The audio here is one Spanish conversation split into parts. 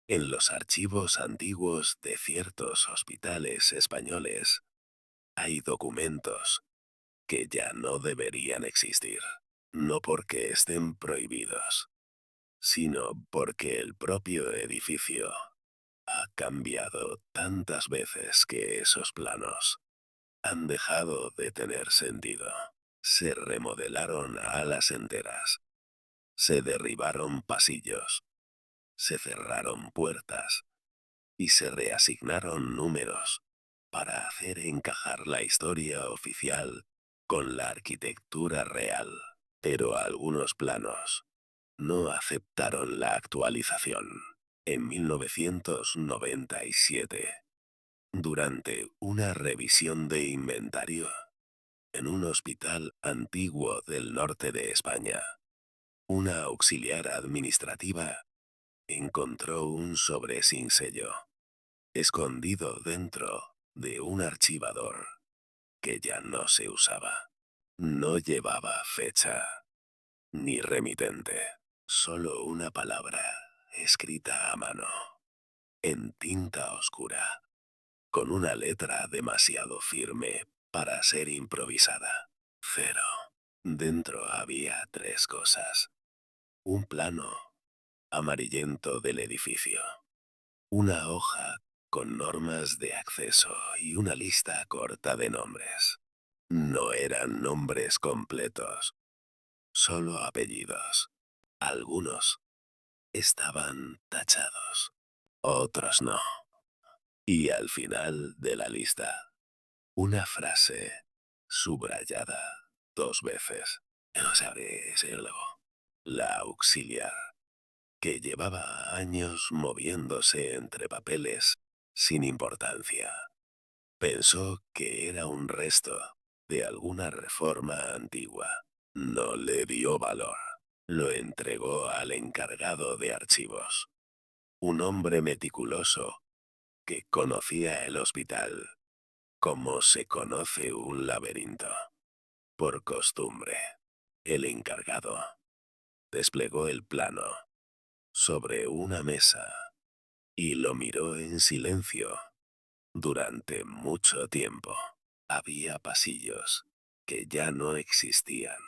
En los archivos antiguos de ciertos hospitales españoles hay documentos que ya no deberían existir. No porque estén prohibidos, sino porque el propio edificio ha cambiado tantas veces que esos planos han dejado de tener sentido. Se remodelaron alas enteras, se derribaron pasillos, se cerraron puertas y se reasignaron números para hacer encajar la historia oficial con la arquitectura real. Pero algunos planos no aceptaron la actualización. En 1997, durante una revisión de inventario en un hospital antiguo del norte de España, una auxiliar administrativa encontró un sobre sin sello, escondido dentro de un archivador que ya no se usaba. No llevaba fecha ni remitente, solo una palabra escrita a mano, en tinta oscura, con una letra demasiado firme para ser improvisada. Cero. Dentro había tres cosas. Un plano amarillento del edificio, una hoja con normas de acceso y una lista corta de nombres. No eran nombres completos, solo apellidos. Algunos estaban tachados, otros no. Y al final de la lista, una frase subrayada dos veces. No sabré serlo. La auxiliar, que llevaba años moviéndose entre papeles sin importancia, pensó que era un resto de alguna reforma antigua. No le dio valor. Lo entregó al encargado de archivos, un hombre meticuloso que conocía el hospital como se conoce un laberinto. Por costumbre, el encargado desplegó el plano sobre una mesa y lo miró en silencio durante mucho tiempo. Había pasillos que ya no existían,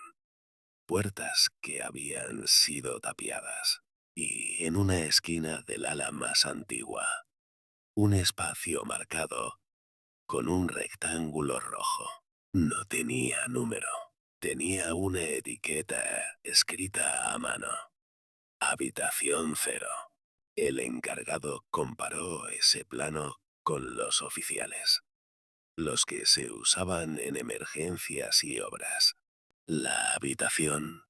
puertas que habían sido tapiadas, y en una esquina del ala más antigua, un espacio marcado con un rectángulo rojo. No tenía número, tenía una etiqueta escrita a mano. Habitación cero. El encargado comparó ese plano con los oficiales, los que se usaban en emergencias y obras. La habitación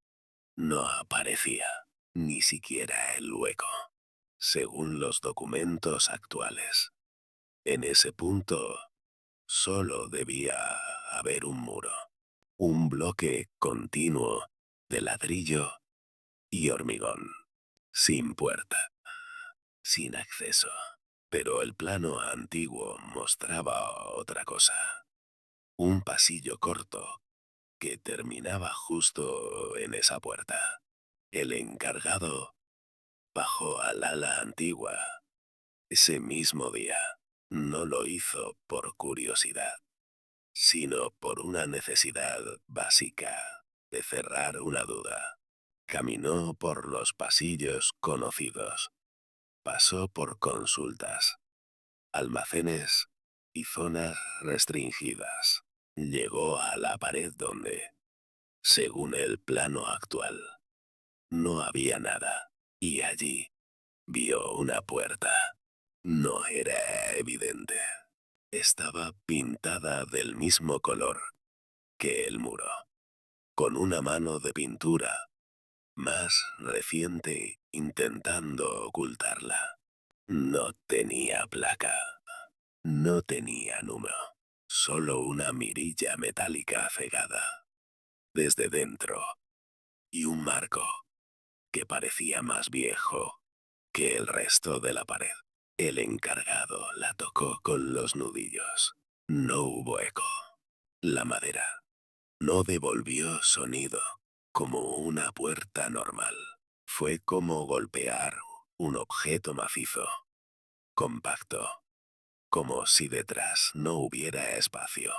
no aparecía, ni siquiera el hueco, según los documentos actuales. En ese punto, solo debía haber un muro, un bloque continuo de ladrillo y hormigón, sin puerta, sin acceso. Pero el plano antiguo mostraba otra cosa. Un pasillo corto que terminaba justo en esa puerta. El encargado bajó al ala antigua ese mismo día. No lo hizo por curiosidad, sino por una necesidad básica de cerrar una duda. Caminó por los pasillos conocidos, pasó por consultas, almacenes y zonas restringidas. Llegó a la pared donde, según el plano actual, no había nada, y allí vio una puerta. No era evidente. Estaba pintada del mismo color que el muro, con una mano de pintura más reciente intentando ocultarla. No tenía placa, no tenía número, solo una mirilla metálica cegada desde dentro y un marco que parecía más viejo que el resto de la pared. El encargado la tocó con los nudillos. No hubo eco. La madera no devolvió sonido como una puerta normal. Fue como golpear un objeto macizo, compacto, como si detrás no hubiera espacio,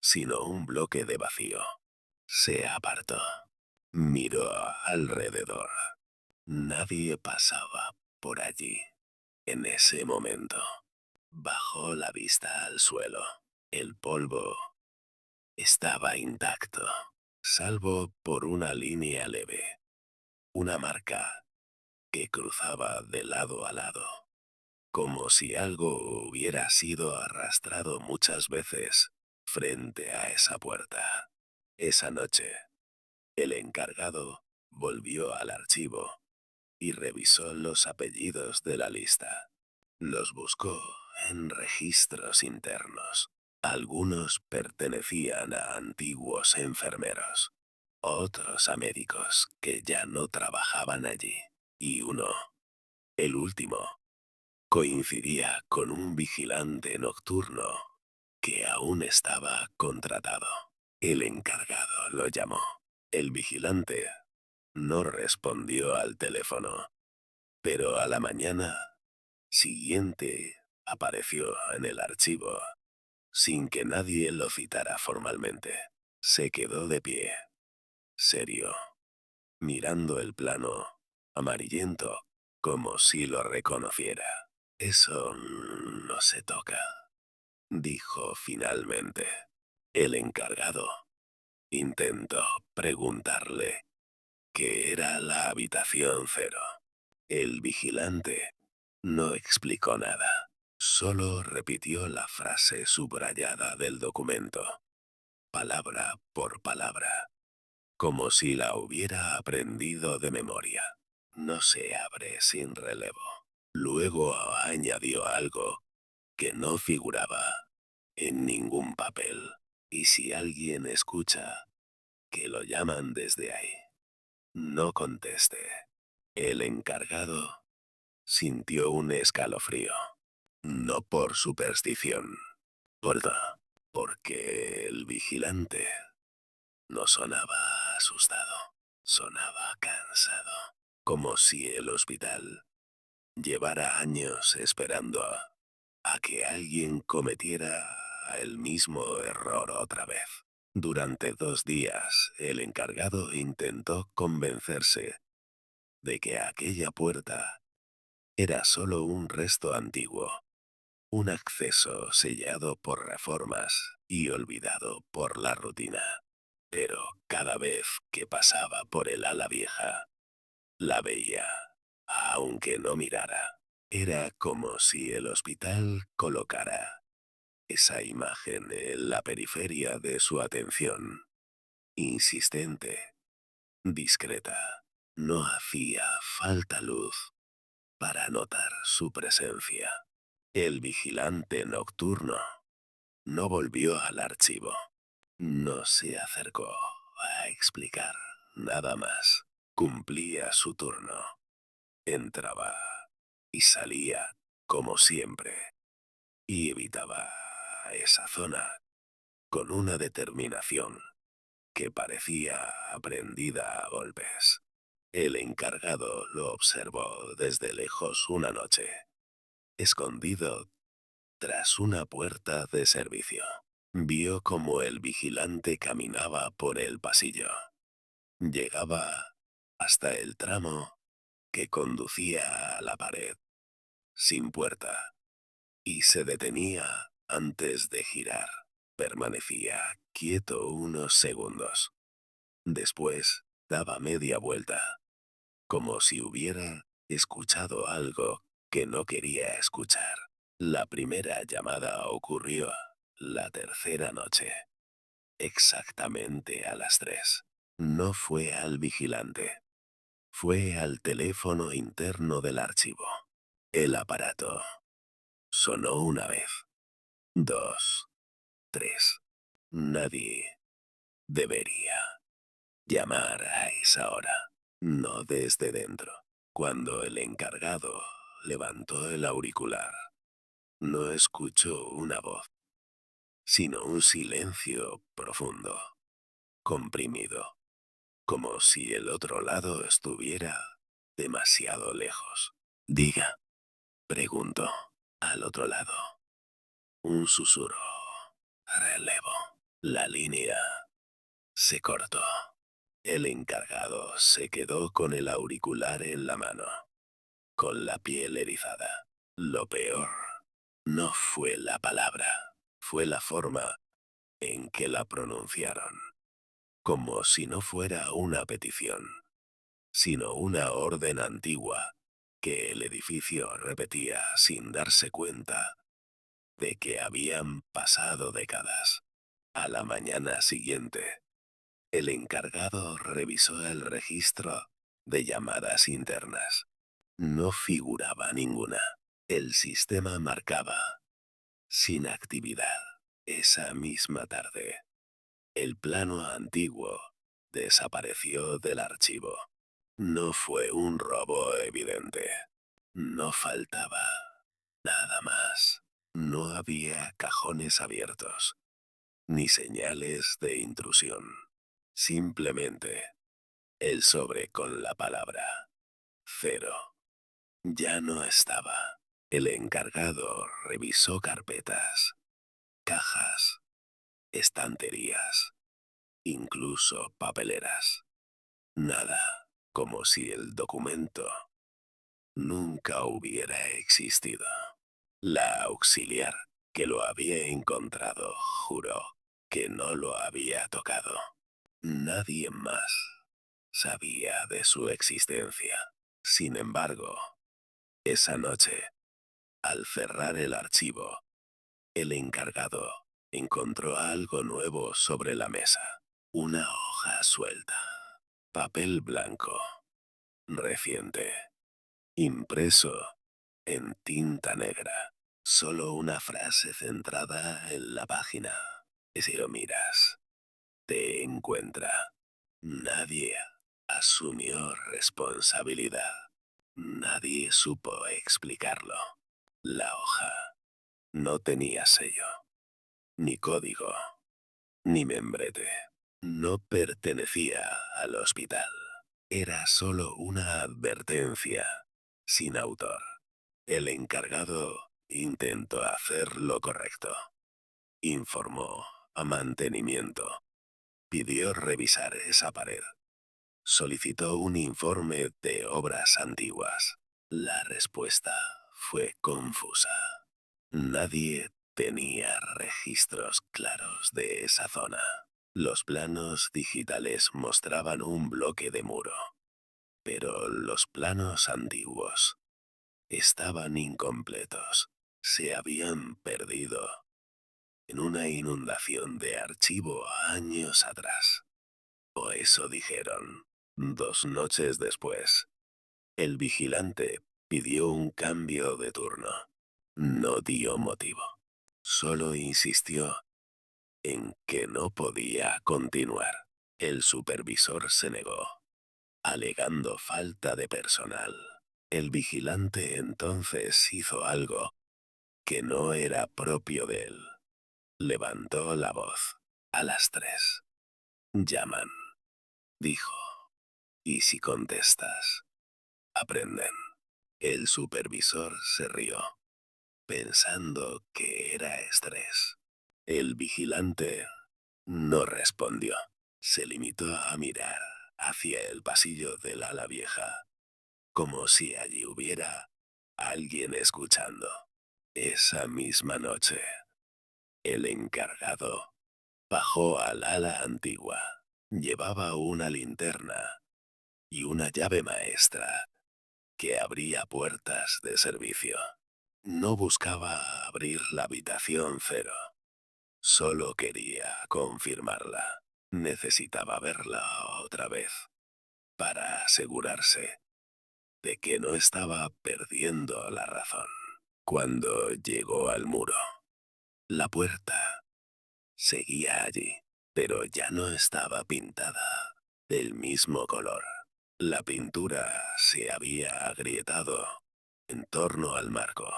sino un bloque de vacío. Se apartó. Miró alrededor. Nadie pasaba por allí. En ese momento, bajó la vista al suelo. El polvo estaba intacto, salvo por una línea leve, una marca que cruzaba de lado a lado, como si algo hubiera sido arrastrado muchas veces frente a esa puerta. Esa noche, el encargado volvió al archivo y revisó los apellidos de la lista. Los buscó en registros internos. Algunos pertenecían a antiguos enfermeros, otros a médicos que ya no trabajaban allí. Y uno, el último, coincidía con un vigilante nocturno que aún estaba contratado. El encargado lo llamó. El vigilante no respondió al teléfono, pero a la mañana siguiente apareció en el archivo, sin que nadie lo citara formalmente. Se quedó de pie, serio, mirando el plano, amarillento, como si lo reconociera. Eso no se toca, dijo finalmente. El encargado intentó preguntarle qué era la habitación cero. El vigilante no explicó nada, solo repitió la frase subrayada del documento, palabra por palabra, como si la hubiera aprendido de memoria. No se abre sin relevo. Luego añadió algo que no figuraba en ningún papel. Y si alguien escucha que lo llaman desde ahí, no conteste. El encargado sintió un escalofrío. No por superstición, gorda, porque el vigilante no sonaba asustado, sonaba cansado, como si el hospital llevara años esperando a que alguien cometiera el mismo error otra vez. Durante 2 días, el encargado intentó convencerse de que aquella puerta era solo un resto antiguo, un acceso sellado por reformas y olvidado por la rutina. Pero cada vez que pasaba por el ala vieja, la veía, aunque no mirara. Era como si el hospital colocara esa imagen en la periferia de su atención, insistente, discreta. No hacía falta luz para notar su presencia. El vigilante nocturno no volvió al archivo. No se acercó a explicar nada más. Cumplía su turno. Entraba y salía como siempre y evitaba esa zona con una determinación que parecía aprendida a golpes. El encargado lo observó desde lejos una noche, escondido tras una puerta de servicio. Vio como el vigilante caminaba por el pasillo. Llegaba hasta el tramo que conducía a la pared, sin puerta, y se detenía antes de girar. Permanecía quieto unos segundos. Después daba media vuelta, como si hubiera escuchado algo que no quería escuchar. La primera llamada ocurrió la tercera noche, exactamente a las 3. No fue al vigilante, fue al teléfono interno del archivo. El aparato sonó una vez, dos, tres. Nadie debería llamar a esa hora, no desde dentro. Cuando el encargado levantó el auricular, no escuchó una voz, sino un silencio profundo, comprimido, como si el otro lado estuviera demasiado lejos. Diga, preguntó. Al otro lado, un susurro. Relevo. La línea se cortó. El encargado se quedó con el auricular en la mano, con la piel erizada. Lo peor no fue la palabra, fue la forma en que la pronunciaron, como si no fuera una petición, sino una orden antigua que el edificio repetía sin darse cuenta de que habían pasado décadas. A la mañana siguiente, el encargado revisó el registro de llamadas internas. No figuraba ninguna. El sistema marcaba sin actividad. Esa misma tarde, el plano antiguo desapareció del archivo. No fue un robo evidente. No faltaba nada más. No había cajones abiertos, ni señales de intrusión. Simplemente el sobre con la palabra cero ya no estaba. El encargado revisó carpetas, cajas, estanterías, incluso papeleras. Nada, como si el documento nunca hubiera existido. La auxiliar que lo había encontrado juró que no lo había tocado. Nadie más sabía de su existencia. Sin embargo, esa noche, al cerrar el archivo, el encargado encontró algo nuevo sobre la mesa. Una hoja suelta. Papel blanco. Reciente. Impreso en tinta negra. Solo una frase centrada en la página. Y si lo miras, te encuentra. Nadie asumió responsabilidad. Nadie supo explicarlo. La hoja no tenía sello, ni código, ni membrete. No pertenecía al hospital. Era solo una advertencia, sin autor. El encargado intentó hacer lo correcto. Informó a mantenimiento. Pidió revisar esa pared. Solicitó un informe de obras antiguas. La respuesta fue confusa. Nadie tenía registros claros de esa zona. Los planos digitales mostraban un bloque de muro, pero los planos antiguos estaban incompletos. Se habían perdido en una inundación de archivo años atrás. O eso dijeron. 2 noches después, el vigilante pidió un cambio de turno. No dio motivo. Solo insistió en que no podía continuar. El supervisor se negó, alegando falta de personal. El vigilante entonces hizo algo que no era propio de él. Levantó la voz. A las 3. Llaman, dijo. Y si contestas, aprenden. El supervisor se rió, pensando que era estrés. El vigilante no respondió. Se limitó a mirar hacia el pasillo del ala vieja, como si allí hubiera alguien escuchando. Esa misma noche, el encargado bajó al ala antigua. Llevaba una linterna y una llave maestra que abría puertas de servicio. No buscaba abrir la habitación cero. Solo quería confirmarla. Necesitaba verla otra vez para asegurarse de que no estaba perdiendo la razón. Cuando llegó al muro, la puerta seguía allí, pero ya no estaba pintada del mismo color. La pintura se había agrietado en torno al marco,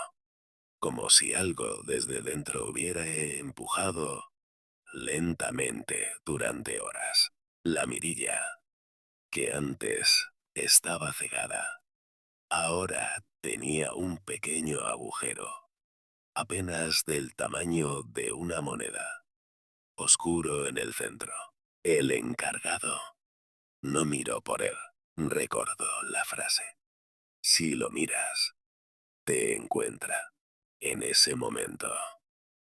como si algo desde dentro hubiera empujado lentamente durante horas. La mirilla, que antes estaba cegada, Ahora tenía un pequeño agujero, apenas del tamaño de una moneda, oscuro en el centro. El encargado no miró por él, recordó la frase. Si lo miras, te encuentra. En ese momento,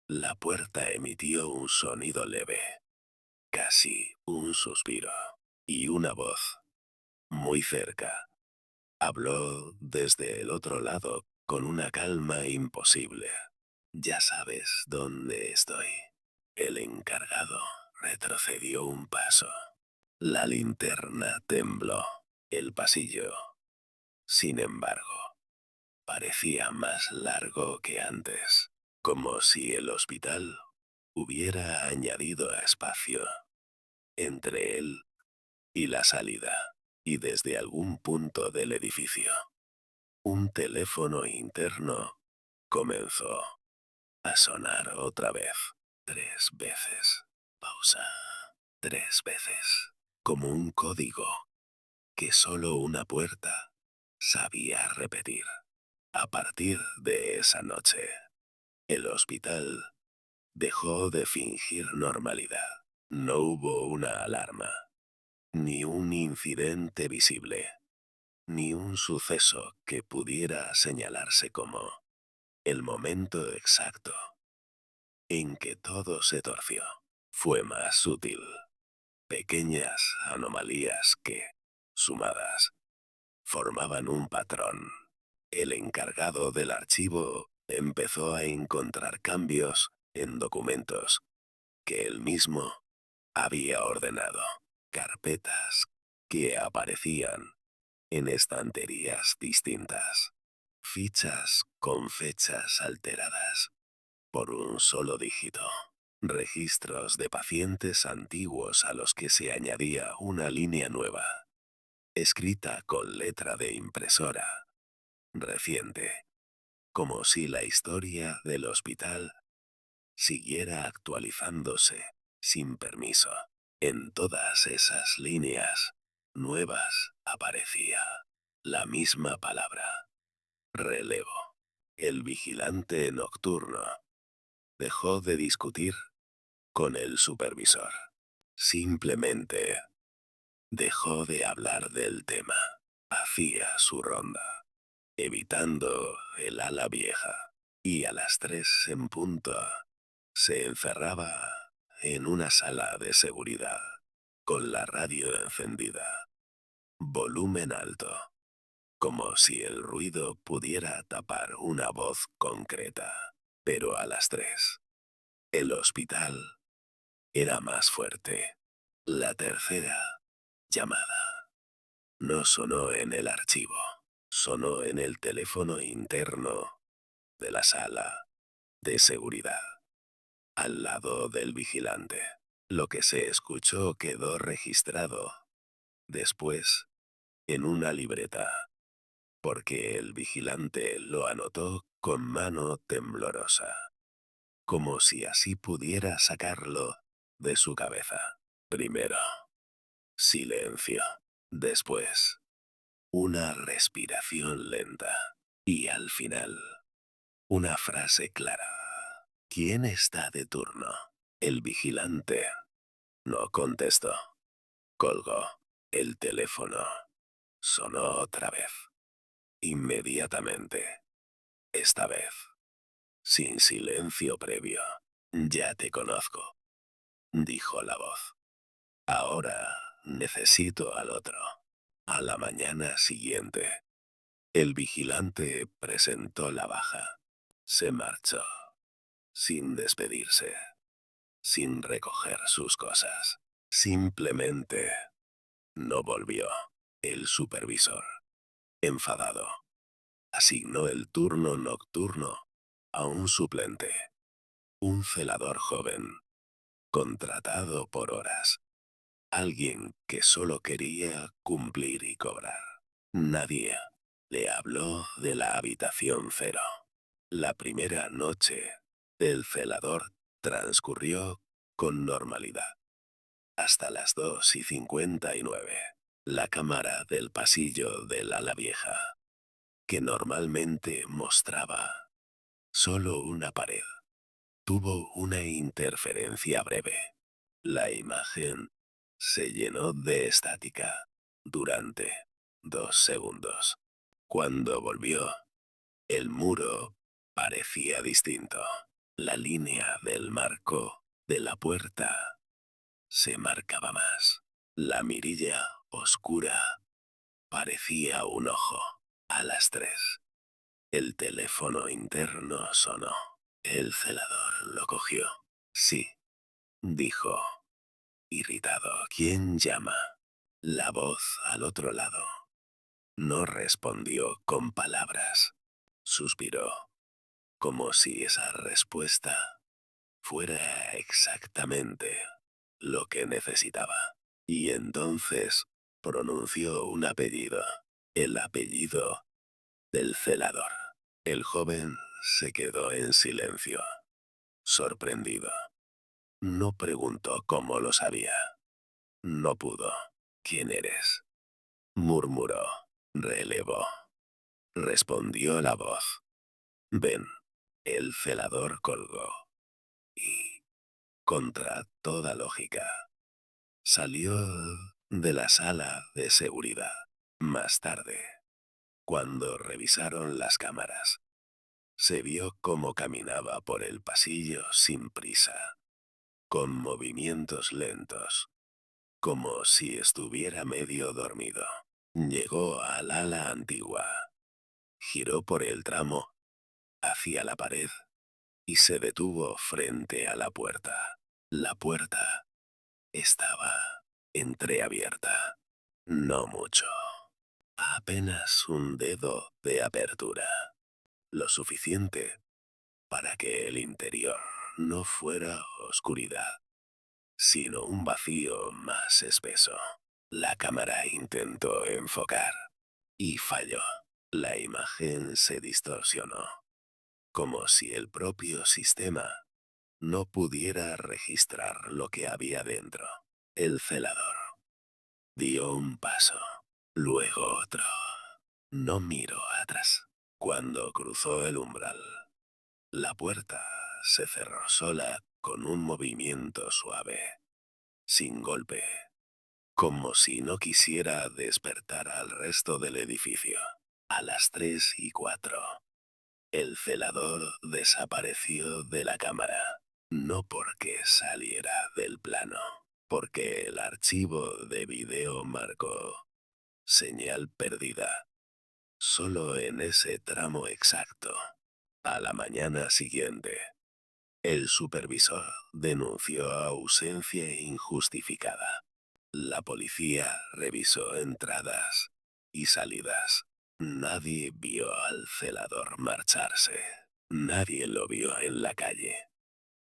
la puerta emitió un sonido leve, casi un suspiro, y una voz, muy cerca, habló desde el otro lado con una calma imposible. Ya sabes dónde estoy. El encargado retrocedió un paso. La linterna tembló. El pasillo, sin embargo, parecía más largo que antes, como si el hospital hubiera añadido espacio entre él y la salida, y desde algún punto del edificio. Un teléfono interno comenzó a sonar otra vez, 3 veces. Pausa. 3 veces. Como un código que solo una puerta sabía repetir. A partir de esa noche, el hospital dejó de fingir normalidad. No hubo una alarma, ni un incidente visible, ni un suceso que pudiera señalarse como el momento exacto en que todo se torció. Fue más sutil. Pequeñas anomalías que, sumadas, formaban un patrón. El encargado del archivo empezó a encontrar cambios en documentos que él mismo había ordenado. Carpetas que aparecían en estanterías distintas. Fichas con fechas alteradas por un solo dígito. Registros de pacientes antiguos a los que se añadía una línea nueva, escrita con letra de impresora, reciente, como si la historia del hospital siguiera actualizándose sin permiso. En todas esas líneas nuevas aparecía la misma palabra: relevo. El vigilante nocturno dejó de discutir con el supervisor. Simplemente dejó de hablar del tema. Hacía su ronda, evitando el ala vieja, y a las 3 en punto se encerraba en una sala de seguridad, con la radio encendida, volumen alto, como si el ruido pudiera tapar una voz concreta. Pero a las 3, el hospital era más fuerte. La tercera llamada no sonó en el archivo, sonó en el teléfono interno de la sala de seguridad, al lado del vigilante. Lo que se escuchó quedó registrado después en una libreta, porque el vigilante lo anotó con mano temblorosa, como si así pudiera sacarlo de su cabeza. Primero, silencio. Después, una respiración lenta. Y al final, una frase clara. ¿Quién está de turno? El vigilante no contestó. Colgó. El teléfono sonó otra vez. Inmediatamente. Esta vez, sin silencio previo. Ya te conozco, dijo la voz. Ahora necesito al otro. A la mañana siguiente, el vigilante presentó la baja. Se marchó, sin despedirse, sin recoger sus cosas. Simplemente no volvió. El supervisor, enfadado, asignó el turno nocturno a un suplente, un celador joven, contratado por horas. Alguien que solo quería cumplir y cobrar. Nadie le habló de la habitación cero. La primera noche, el celador transcurrió con normalidad. Hasta las 2:59. La cámara del pasillo del ala vieja que normalmente mostraba solo una pared, tuvo una interferencia breve. La imagen se llenó de estática durante 2 segundos. Cuando volvió, el muro parecía distinto. La línea del marco de la puerta se marcaba más. La mirilla oscura parecía un ojo. A las 3, el teléfono interno sonó. El celador lo cogió. Sí, dijo, irritado. ¿Quién llama? La voz al otro lado no respondió con palabras. Suspiró, como si esa respuesta fuera exactamente lo que necesitaba. Y entonces pronunció un apellido, el apellido del celador. El joven se quedó en silencio, sorprendido. No preguntó cómo lo sabía. No pudo. ¿Quién eres? Murmuró. Relevó. Respondió la voz. Ven. El celador colgó. Y, contra toda lógica, salió de la sala de seguridad. Más tarde, cuando revisaron las cámaras, se vio cómo caminaba por el pasillo sin prisa, con movimientos lentos, como si estuviera medio dormido. Llegó al ala antigua, giró por el tramo hacia la pared y se detuvo frente a la puerta. La puerta estaba entreabierta. No mucho. Apenas un dedo de apertura. Lo suficiente para que el interior no fuera oscuridad, sino un vacío más espeso. La cámara intentó enfocar y falló. La imagen se distorsionó, como si el propio sistema no pudiera registrar lo que había dentro. El celador dio un paso, luego otro. No miró atrás. Cuando cruzó el umbral, la puerta se cerró sola con un movimiento suave, sin golpe, como si no quisiera despertar al resto del edificio. A las 3:04, el celador desapareció de la cámara. No porque saliera del plano, porque el archivo de video marcó señal perdida, solo en ese tramo exacto. A la mañana siguiente, el supervisor denunció ausencia injustificada. La policía revisó entradas y salidas. Nadie vio al celador marcharse. Nadie lo vio en la calle.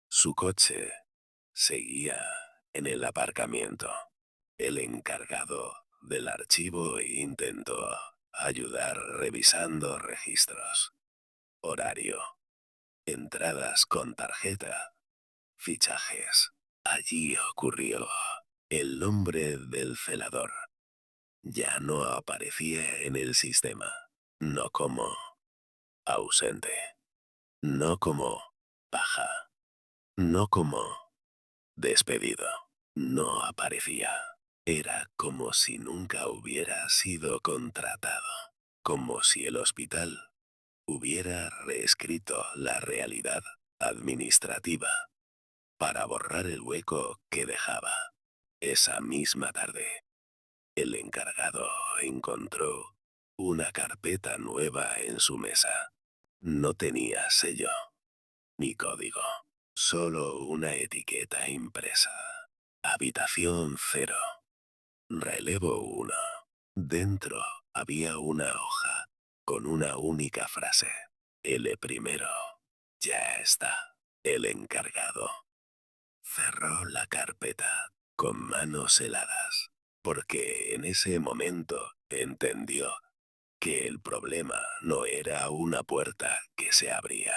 Su coche seguía en el aparcamiento. El encargado del archivo intentó ayudar revisando registros, horario, entradas con tarjeta, fichajes. Allí ocurrió. El nombre del celador ya no aparecía en el sistema. No como ausente. No como baja. No como despedido. No aparecía. Era como si nunca hubiera sido contratado. Como si el hospital hubiera reescrito la realidad administrativa para borrar el hueco que dejaba. Esa misma tarde, el encargado encontró una carpeta nueva en su mesa. No tenía sello ni código, solo una etiqueta impresa. Habitación 0, relevo 1. Dentro había una hoja con una única frase. L primero. Ya está. El encargado cerró la carpeta con manos heladas, porque en ese momento entendió que el problema no era una puerta que se abría,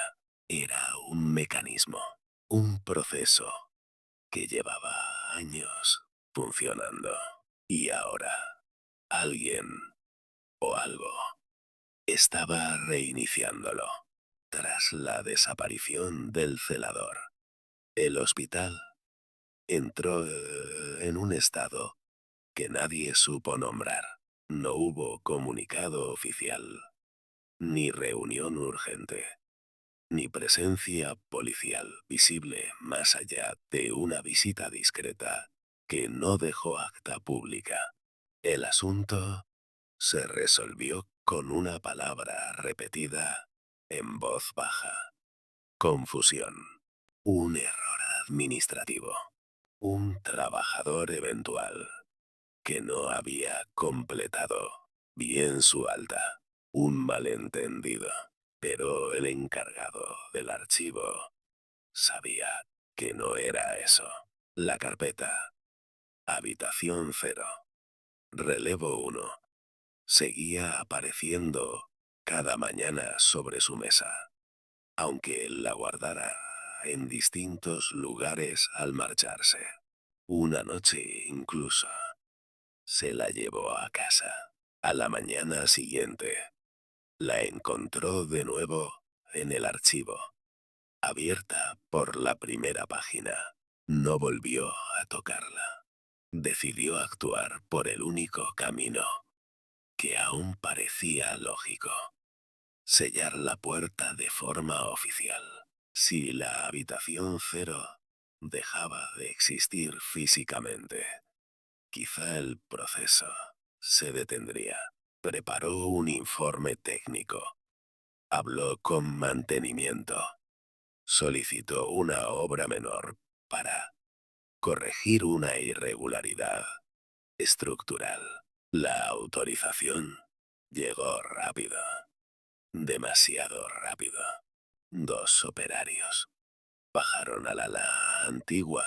era un mecanismo, un proceso que llevaba años funcionando. Y ahora, alguien o algo Estaba reiniciándolo. Tras la desaparición del celador, el hospital entró en un estado que nadie supo nombrar. No hubo comunicado oficial, ni reunión urgente, ni presencia policial visible más allá de una visita discreta que no dejó acta pública. El asunto se resolvió con una palabra repetida en voz baja. Confusión. Un error administrativo. Un trabajador eventual que no había completado bien su alta. Un malentendido. Pero el encargado del archivo sabía que no era eso. La carpeta. Habitación 0. Relevo 1. Seguía apareciendo cada mañana sobre su mesa, aunque él la guardara en distintos lugares al marcharse. Una noche incluso se la llevó a casa. A la mañana siguiente la encontró de nuevo en el archivo, abierta por la primera página. No volvió a tocarla. Decidió actuar por el único camino que aún parecía lógico. Sellar la puerta de forma oficial. Si la habitación 0 dejaba de existir físicamente, quizá el proceso se detendría. Preparó un informe técnico. Habló con mantenimiento. Solicitó una obra menor para corregir una irregularidad estructural. La autorización llegó rápido. Demasiado rápido. 2 operarios bajaron a la antigua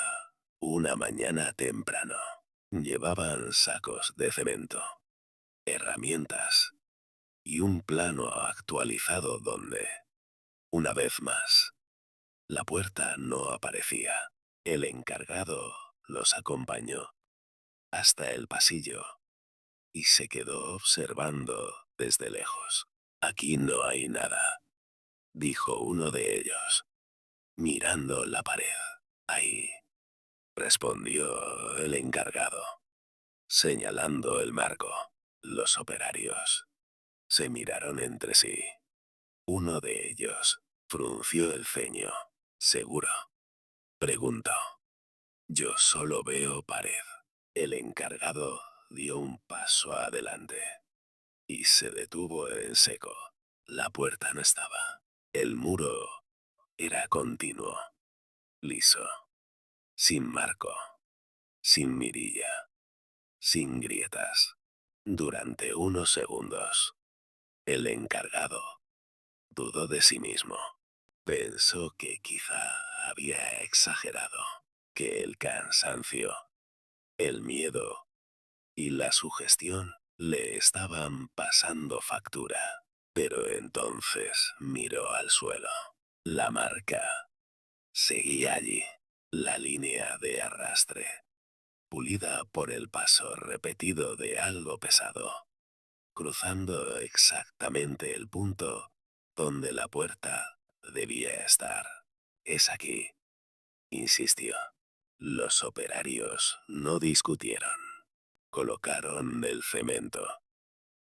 una mañana temprano. Llevaban sacos de cemento, herramientas y un plano actualizado donde, una vez más, la puerta no aparecía. El encargado los acompañó hasta el pasillo y se quedó observando desde lejos. Aquí no hay nada, dijo uno de ellos, mirando la pared. Ahí, respondió el encargado, señalando el marco. Los operarios se miraron entre sí. Uno de ellos frunció el ceño. ¿Seguro? Preguntó. Yo solo veo pared. El encargado dio un paso adelante y se detuvo en seco. La puerta no estaba. El muro era continuo, liso, sin marco, sin mirilla, sin grietas. Durante unos segundos, el encargado dudó de sí mismo. Pensó que quizá había exagerado, que el cansancio, el miedo y la sugestión le estaban pasando factura. Pero entonces miró al suelo. La marca seguía allí, la línea de arrastre, pulida por el paso repetido de algo pesado, cruzando exactamente el punto donde la puerta debía estar. Es aquí, insistió. Los operarios no discutieron. Colocaron el cemento,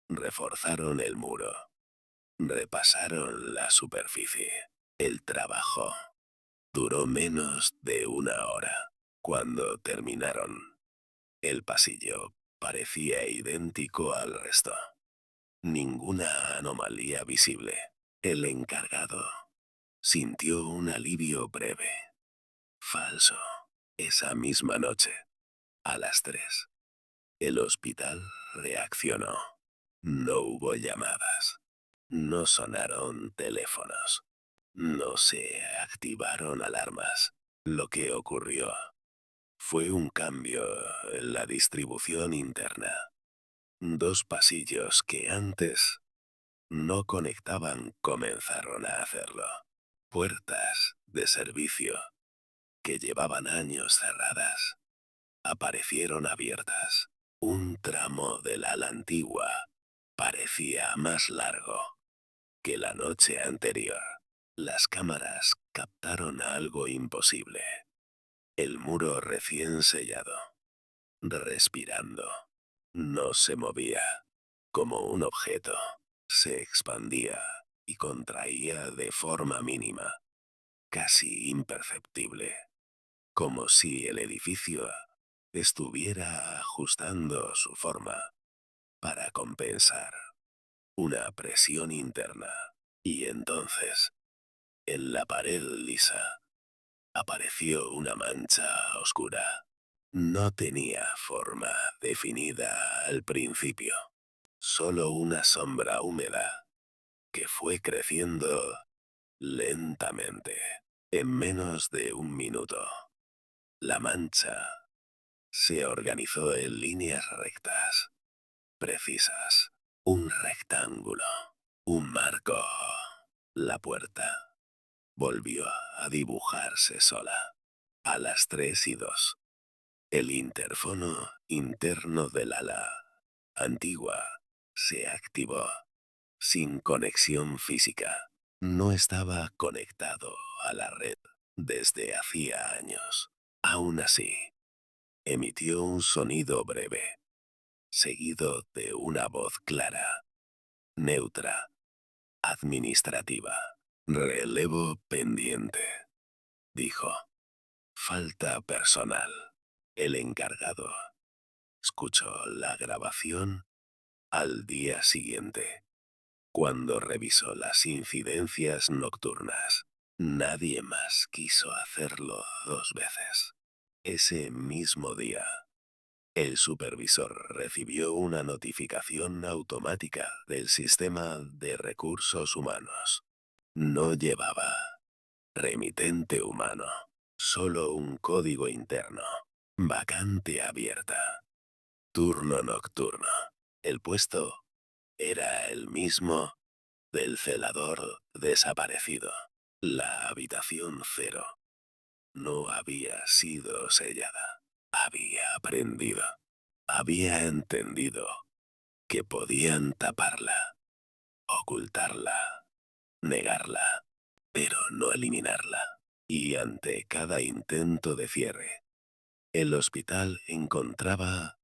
reforzaron el muro, repasaron la superficie. El trabajo duró menos de una hora. Cuando terminaron, el pasillo parecía idéntico al resto. Ninguna anomalía visible. El encargado sintió un alivio breve. Falso. Esa misma noche, a las 3, el hospital reaccionó. No hubo llamadas. No sonaron teléfonos. No se activaron alarmas. Lo que ocurrió fue un cambio en la distribución interna. 2 pasillos que antes no conectaban comenzaron a hacerlo. Puertas de servicio que llevaban años cerradas aparecieron abiertas. Un tramo del ala antigua parecía más largo. que la noche anterior las cámaras captaron algo imposible. El muro recién sellado, respirando, no se movía, como un objeto. Se expandía y contraía de forma mínima, casi imperceptible, como si el edificio estuviera ajustando su forma para compensar una presión interna. Y entonces, en la pared lisa, apareció una mancha oscura. No tenía forma definida al principio, solo una sombra húmeda que fue creciendo lentamente. En menos de un minuto, la mancha se organizó en líneas rectas, precisas. Un rectángulo, un marco. La puerta volvió a dibujarse sola. A las 3:02, el interfono interno del ala antigua se activó, sin conexión física. No estaba conectado a la red desde hacía años. Aún así, emitió un sonido breve, seguido de una voz clara, neutra, administrativa. Relevo pendiente, dijo. Falta personal. El encargado escuchó la grabación al día siguiente, cuando revisó las incidencias nocturnas. Nadie más quiso hacerlo 2 veces. Ese mismo día, el supervisor recibió una notificación automática del sistema de recursos humanos. No llevaba remitente humano, solo un código interno. Vacante abierta. Turno nocturno. El puesto era el mismo del celador desaparecido. La habitación 0 no había sido sellada. Había aprendido. Había entendido que podían taparla, ocultarla, negarla, pero no eliminarla. Y ante cada intento de cierre, el hospital encontraba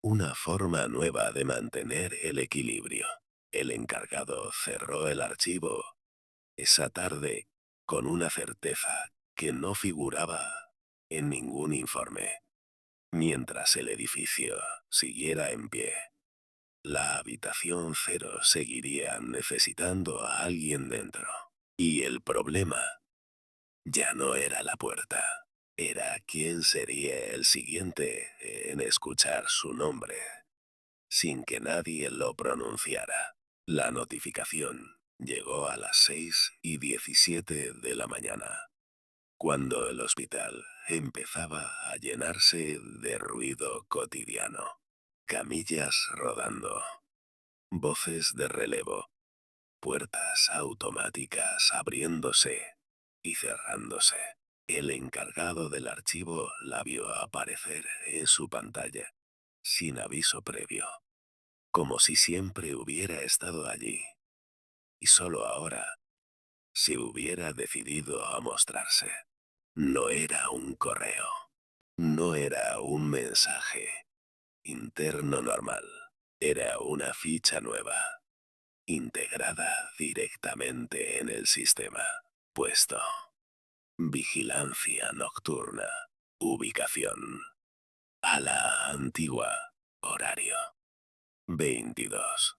una forma nueva de mantener el equilibrio. El encargado cerró el archivo esa tarde con una certeza que no figuraba en ningún informe. Mientras el edificio siguiera en pie, la habitación 0 seguiría necesitando a alguien dentro. Y el problema ya no era la puerta. Era quién sería el siguiente en escuchar su nombre, sin que nadie lo pronunciara. La notificación llegó a las 6:17 de la mañana, cuando el hospital empezaba a llenarse de ruido cotidiano. Camillas rodando, voces de relevo, puertas automáticas abriéndose y cerrándose. El encargado del archivo la vio aparecer en su pantalla, sin aviso previo, como si siempre hubiera estado allí, y solo ahora se hubiera decidido a mostrarse. No era un correo, no era un mensaje interno normal, era una ficha nueva, integrada directamente en el sistema. Puesto: vigilancia nocturna. Ubicación: ala antigua. Horario: 22.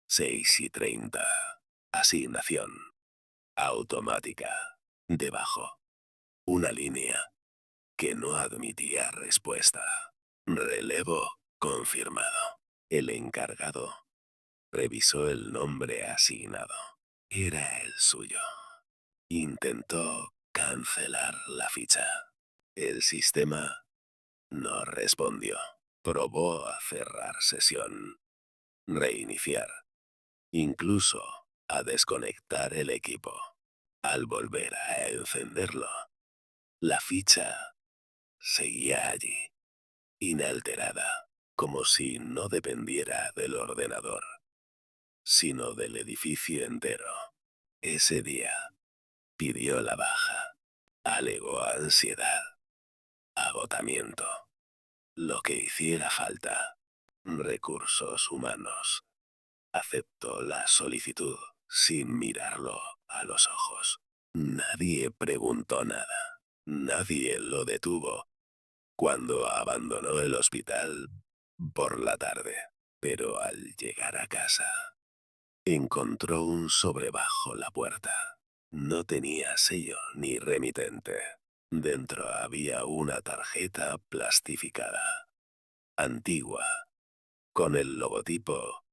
6:30. Asignación: automática. Debajo, una línea que no admitía respuesta. Relevo confirmado. El encargado revisó el nombre asignado. Era el suyo. Intentó cancelar la ficha. El sistema no respondió. Probó a cerrar sesión, reiniciar, incluso a desconectar el equipo. Al volver a encenderlo, la ficha seguía allí, inalterada, como si no dependiera del ordenador, sino del edificio entero. Ese día pidió la baja. Alegó ansiedad, agotamiento, lo que hiciera falta, recursos humanos. Aceptó la solicitud sin mirarlo a los ojos. Nadie preguntó nada. Nadie lo detuvo cuando abandonó el hospital por la tarde. Pero al llegar a casa, encontró un sobre bajo la puerta. No tenía sello ni remitente. Dentro había una tarjeta plastificada, antigua, con el logotipo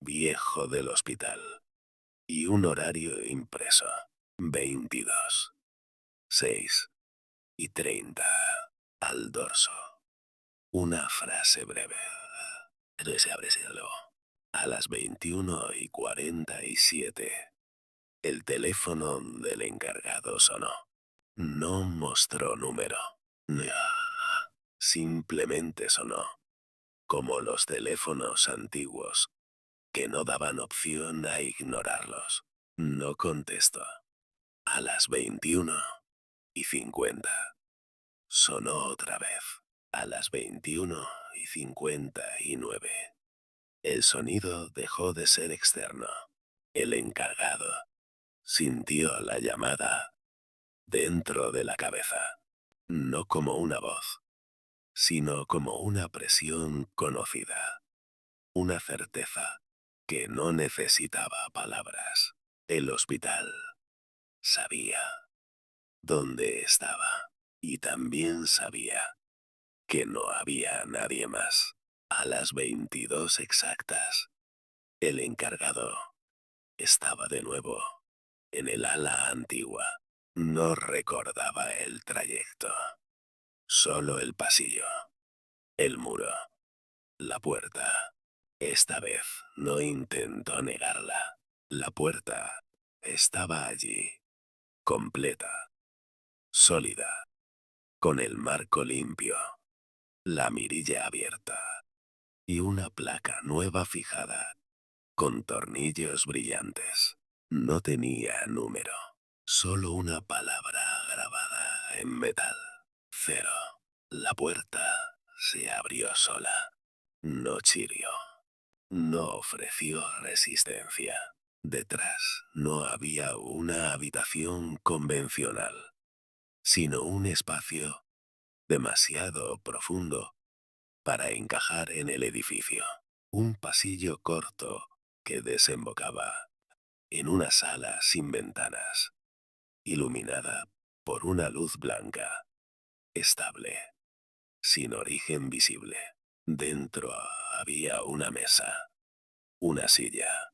viejo del hospital y un horario impreso. 22, 6 y 30 al dorso. Una frase breve. Ese habrá sido luego. A las 21:47, el teléfono del encargado sonó. No mostró número. Simplemente sonó, como los teléfonos antiguos, que no daban opción a ignorarlos. No contestó. A las 21:50, sonó otra vez. A las 21:59. El sonido dejó de ser externo. El encargado sintió la llamada dentro de la cabeza, no como una voz, sino como una presión conocida, una certeza que no necesitaba palabras. El hospital sabía dónde estaba y también sabía que no había nadie más. A las 22 exactas, el encargado estaba de nuevo en el ala antigua. No recordaba el trayecto, solo el pasillo, el muro, la puerta. Esta vez no intentó negarla. La puerta estaba allí, completa, sólida, con el marco limpio, la mirilla abierta y una placa nueva fijada, con tornillos brillantes. No tenía número, solo una palabra grabada en metal. 0. La puerta se abrió sola. No chirrió. No ofreció resistencia. Detrás no había una habitación convencional, sino un espacio demasiado profundo para encajar en el edificio. Un pasillo corto que desembocaba en una sala sin ventanas, iluminada por una luz blanca, estable, sin origen visible. Dentro había una mesa, una silla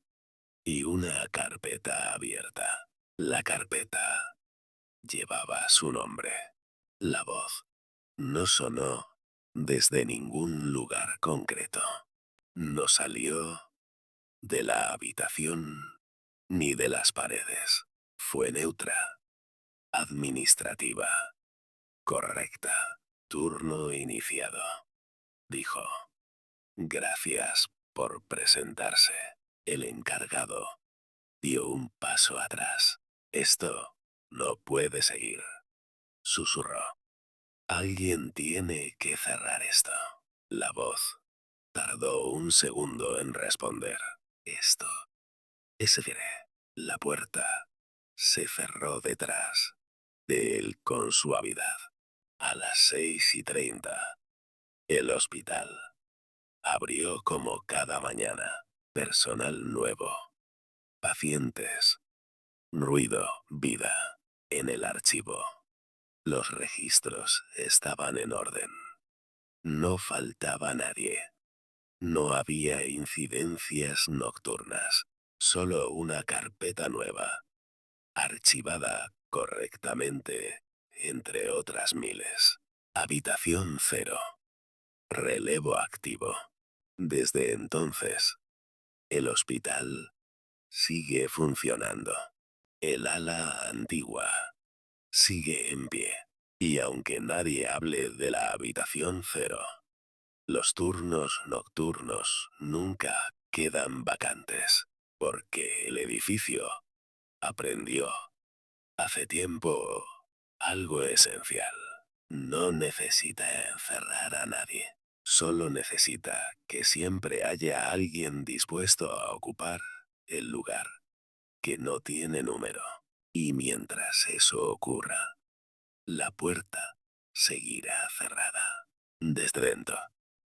y una carpeta abierta. La carpeta llevaba su nombre. La voz no sonó desde ningún lugar concreto. No salió de la habitación ni de las paredes. Fue neutra, administrativa, correcta. Turno iniciado, dijo. Gracias por presentarse. El encargado dio un paso atrás. Esto no puede seguir, susurró. Alguien tiene que cerrar esto. La voz tardó un segundo en responder. Esto es decir, la puerta se cerró detrás de él con suavidad. A las 6:30, el hospital abrió como cada mañana. Personal nuevo, pacientes, ruido, vida. En el archivo, los registros estaban en orden. No faltaba nadie. No había incidencias nocturnas. Solo una carpeta nueva, archivada correctamente, entre otras miles. Habitación 0. Relevo activo. Desde entonces, el hospital sigue funcionando. El ala antigua sigue en pie. Y aunque nadie hable de la habitación 0, los turnos nocturnos nunca quedan vacantes. porque el edificio aprendió hace tiempo algo esencial. No necesita encerrar a nadie. Solo necesita que siempre haya alguien dispuesto a ocupar el lugar que no tiene número. Y mientras eso ocurra, la puerta seguirá cerrada. Desde dentro.